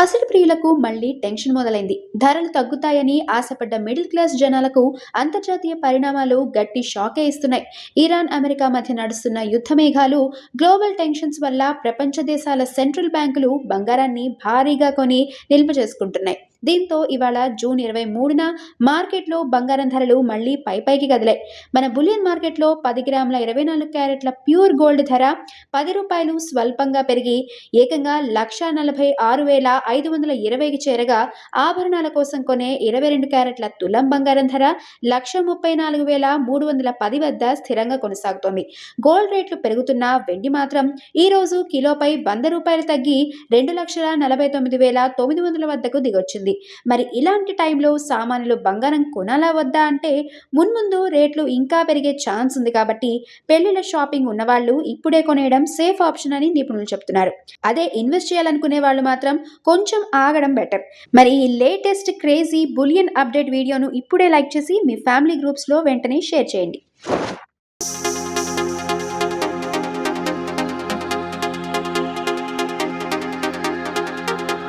పసిడి ప్రియులకు మళ్లీ టెన్షన్ మొదలైంది. ధరలు తగ్గుతాయని ఆశపడ్డ మిడిల్ క్లాస్ జనాలకు అంతర్జాతీయ పరిణామాలు గట్టి షాకే ఇస్తున్నాయి. ఇరాన్, అమెరికా మధ్య నడుస్తున్న యుద్ధ మేఘాలు, గ్లోబల్ టెన్షన్స్ వల్ల ప్రపంచ దేశాల సెంట్రల్ బ్యాంకులు బంగారాన్ని భారీగా కొని నిల్వ చేసుకుంటున్నాయి. దీంతో ఇవాళ జూన్ 23న మార్కెట్లో బంగారం ధరలు మళ్లీ పైకి కదిలాయి. మన బులియన్ మార్కెట్లో 10 గ్రాముల 24 క్యారెట్ల ప్యూర్ గోల్డ్ ధర రూ. 10 స్వల్పంగా పెరిగి ఏకంగా 1,46,520కి చేరగా, ఆభరణాల కోసం కొనే 22 క్యారెట్ల తులం బంగారం ధర 1,34,310 వద్ద స్థిరంగా కొనసాగుతోంది. గోల్డ్ రేట్లు పెరుగుతున్నా వెండి మాత్రం ఈ రోజు కిలోపై రూ. 100 తగ్గి 2,49,900 వద్దకు దిగొచ్చింది. మరి ఇలాంటి టైంలో సామాన్యులు బంగారం కొనాలా వద్దా అంటే, మున్ముందు రేట్లు ఇంకా పెరిగే ఛాన్స్ ఉంది కాబట్టి పెళ్లిళ్ల షాపింగ్ ఉన్నవాళ్ళు ఇప్పుడే కొనేయడం సేఫ్ ఆప్షన్ అని నిపుణులు చెప్తున్నారు. అదే ఇన్వెస్ట్ చేయాలనుకునే వాళ్ళు మాత్రం కొంచెం ఆగడం బెటర్. మరి ఈ లేటెస్ట్ క్రేజీ బులియన్ అప్డేట్ వీడియోను ఇప్పుడే లైక్ చేసి మీ ఫ్యామిలీ గ్రూప్స్లో వెంటనే షేర్ చేయండి.